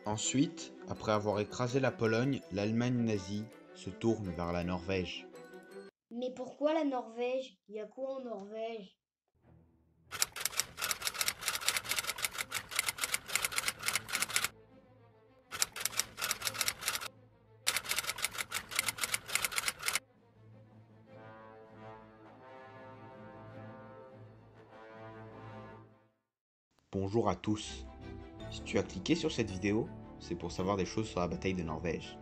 Ensuite, après avoir écrasé la Pologne, l'Allemagne nazie se tourne vers la Norvège. Mais pourquoi la Norvège? Il y a quoi en Norvège? Bonjour à tous. Si tu as cliqué sur cette vidéo, c'est pour savoir des choses sur la bataille de Norvège.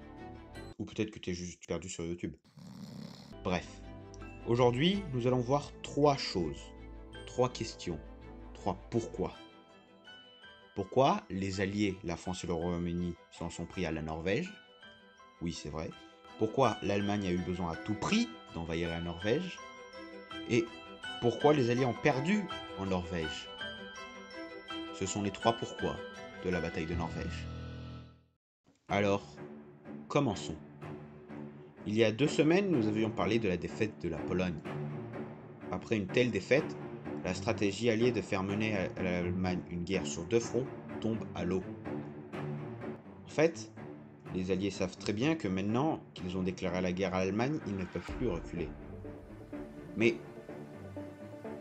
Ou peut-être que tu es juste perdu sur YouTube. Bref, aujourd'hui, nous allons voir 3 choses, 3 questions, 3 pourquoi. Pourquoi les Alliés, la France et le Royaume-Uni, s'en sont pris à la Norvège? Oui, c'est vrai. Pourquoi l'Allemagne a eu besoin à tout prix d'envahir la Norvège? Et pourquoi les Alliés ont perdu en Norvège? Ce sont les 3 pourquoi de la bataille de Norvège. Alors, commençons. Il y a 2 semaines, nous avions parlé de la défaite de la Pologne. Après une telle défaite, la stratégie alliée de faire mener à l'Allemagne une guerre sur 2 fronts tombe à l'eau. En fait, les Alliés savent très bien que maintenant qu'ils ont déclaré la guerre à l'Allemagne, ils ne peuvent plus reculer. Mais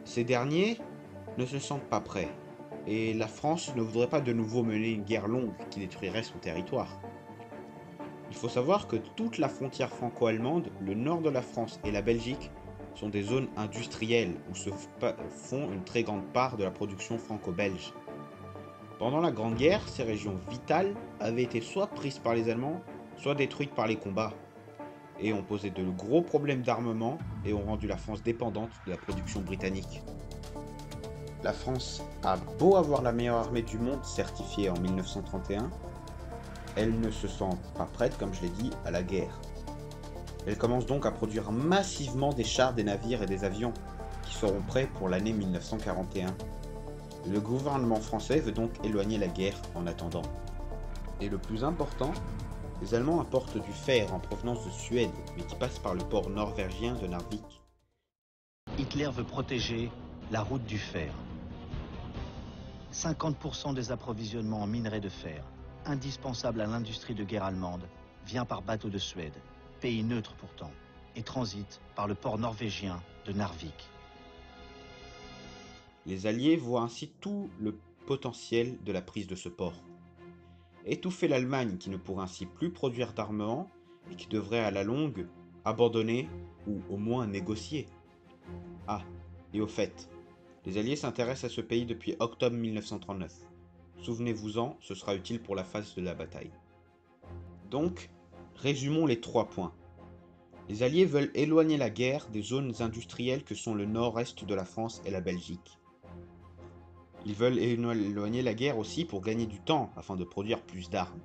ces derniers ne se sentent pas prêts, et la France ne voudrait pas de nouveau mener une guerre longue qui détruirait son territoire. Il faut savoir que toute la frontière franco-allemande, le nord de la France et la Belgique sont des zones industrielles où se font une très grande part de la production franco-belge. Pendant la Grande Guerre, ces régions vitales avaient été soit prises par les Allemands, soit détruites par les combats, et ont posé de gros problèmes d'armement et ont rendu la France dépendante de la production britannique. La France a beau avoir la meilleure armée du monde certifiée en 1931, elle ne se sent pas prête, comme je l'ai dit, à la guerre. Elle commence donc à produire massivement des chars, des navires et des avions qui seront prêts pour l'année 1941. Le gouvernement français veut donc éloigner la guerre en attendant. Et le plus important, les Allemands apportent du fer en provenance de Suède, mais qui passe par le port norvégien de Narvik. Hitler veut protéger la route du fer. 50% des approvisionnements en minerais de fer, indispensables à l'industrie de guerre allemande, vient par bateau de Suède, pays neutre pourtant, et transite par le port norvégien de Narvik. Les Alliés voient ainsi tout le potentiel de la prise de ce port. Étouffer l'Allemagne qui ne pourrait ainsi plus produire d'armement et qui devrait à la longue abandonner ou au moins négocier. Ah, et au fait, les Alliés s'intéressent à ce pays depuis octobre 1939. Souvenez-vous-en, ce sera utile pour la phase de la bataille. Donc, résumons les 3 points. Les Alliés veulent éloigner la guerre des zones industrielles que sont le nord-est de la France et la Belgique. Ils veulent éloigner la guerre aussi pour gagner du temps afin de produire plus d'armes.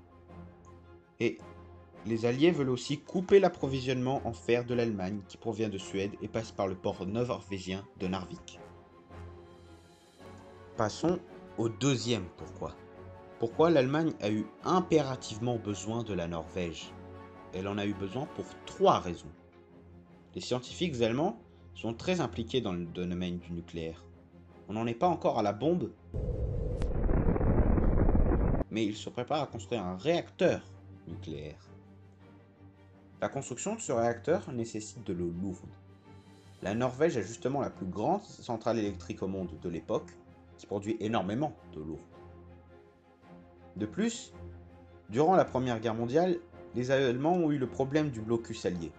Et les Alliés veulent aussi couper l'approvisionnement en fer de l'Allemagne qui provient de Suède et passe par le port norvégien de Narvik. Passons au deuxième pourquoi. Pourquoi l'Allemagne a eu impérativement besoin de la Norvège? Elle en a eu besoin pour 3 raisons. Les scientifiques allemands sont très impliqués dans le domaine du nucléaire. On n'en est pas encore à la bombe, mais ils se préparent à construire un réacteur nucléaire. La construction de ce réacteur nécessite de l'eau lourde. La Norvège a justement la plus grande centrale électrique au monde de l'époque, qui produit énormément de l'eau. De plus, durant la Première Guerre mondiale, les Allemands ont eu le problème du blocus allié.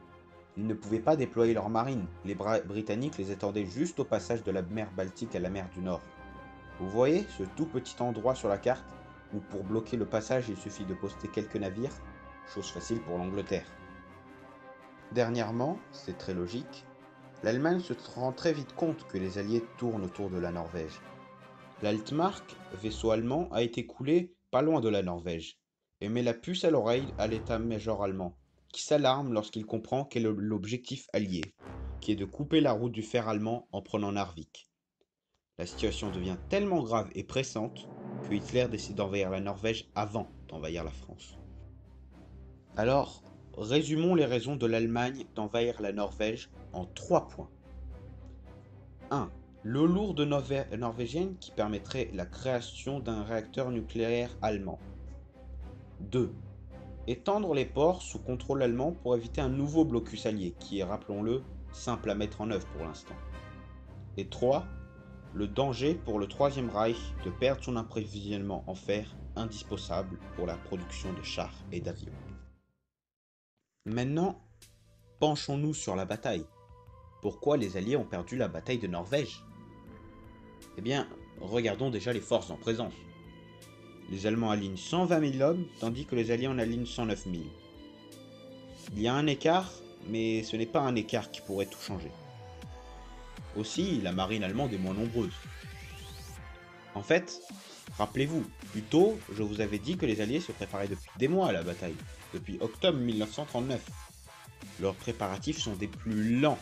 Ils ne pouvaient pas déployer leur marine, les Britanniques les attendaient juste au passage de la mer Baltique à la mer du Nord. Vous voyez ce tout petit endroit sur la carte où pour bloquer le passage il suffit de poster quelques navires, chose facile pour l'Angleterre. Dernièrement, c'est très logique, l'Allemagne se rend très vite compte que les Alliés tournent autour de la Norvège. L'Altmark, vaisseau allemand, a été coulé pas loin de la Norvège, et met la puce à l'oreille à l'état-major allemand, qui s'alarme lorsqu'il comprend quel est l'objectif allié, qui est de couper la route du fer allemand en prenant Narvik. La situation devient tellement grave et pressante que Hitler décide d'envahir la Norvège avant d'envahir la France. Alors, résumons les raisons de l'Allemagne d'envahir la Norvège en 3 points. 1. L'eau lourde norvégienne qui permettrait la création d'un réacteur nucléaire allemand. 2. Étendre les ports sous contrôle allemand pour éviter un nouveau blocus allié, qui est, rappelons-le, simple à mettre en œuvre pour l'instant. Et 3. Le danger pour le Troisième Reich de perdre son approvisionnement en fer indispensable pour la production de chars et d'avions. Maintenant, penchons-nous sur la bataille. Pourquoi les Alliés ont perdu la bataille de Norvège? Eh bien, regardons déjà les forces en présence. Les Allemands alignent 120 000 hommes, tandis que les Alliés en alignent 109 000. Il y a un écart, mais ce n'est pas un écart qui pourrait tout changer. Aussi, la marine allemande est moins nombreuse. En fait, rappelez-vous, plus tôt, je vous avais dit que les Alliés se préparaient depuis des mois à la bataille, depuis octobre 1939. Leurs préparatifs sont des plus lents.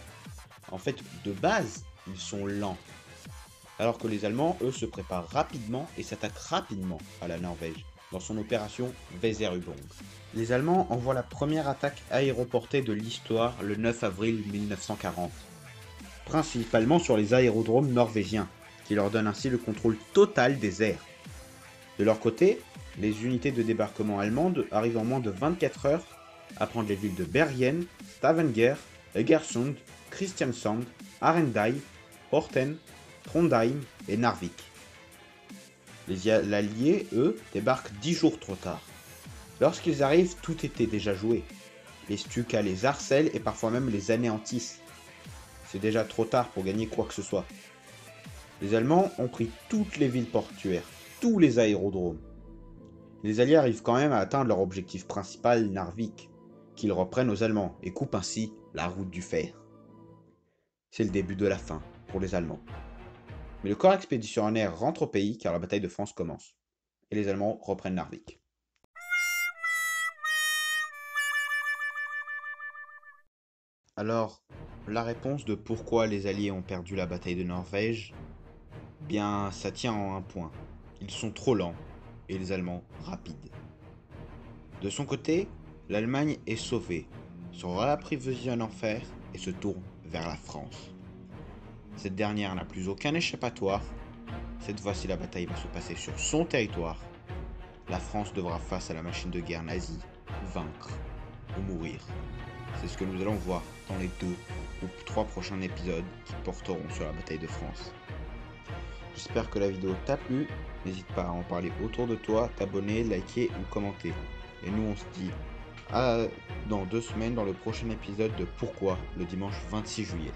En fait, de base, ils sont lents. Alors que les Allemands, eux, se préparent rapidement et s'attaquent rapidement à la Norvège, dans son opération Weserübung. Les Allemands envoient la première attaque aéroportée de l'histoire le 9 avril 1940. Principalement sur les aérodromes norvégiens, qui leur donnent ainsi le contrôle total des airs. De leur côté, les unités de débarquement allemandes arrivent en moins de 24 heures à prendre les villes de Bergen, Stavanger, Egersund, Kristiansand, Arendal, Horten, Trondheim et Narvik. Les Alliés, eux, débarquent 10 jours trop tard. Lorsqu'ils arrivent, tout était déjà joué. Les Stukas les harcèlent et parfois même les anéantissent. C'est déjà trop tard pour gagner quoi que ce soit. Les Allemands ont pris toutes les villes portuaires, tous les aérodromes. Les Alliés arrivent quand même à atteindre leur objectif principal, Narvik, qu'ils reprennent aux Allemands et coupent ainsi la route du fer. C'est le début de la fin pour les Allemands. Mais le corps expéditionnaire rentre au pays car la bataille de France commence. Et les Allemands reprennent Narvik. Alors, la réponse de pourquoi les Alliés ont perdu la bataille de Norvège, bien, ça tient en un point. Ils sont trop lents et les Allemands rapides. De son côté, l'Allemagne est sauvée, se réapprovisionne en fer et se tourne vers la France. Cette dernière n'a plus aucun échappatoire. Cette fois-ci, la bataille va se passer sur son territoire. La France devra, face à la machine de guerre nazie, vaincre ou mourir. C'est ce que nous allons voir dans les 2 ou 3 prochains épisodes qui porteront sur la bataille de France. J'espère que la vidéo t'a plu. N'hésite pas à en parler autour de toi, t'abonner, liker ou commenter. Et nous, on se dit à dans 2 semaines dans le prochain épisode de Pourquoi, le dimanche 26 juillet.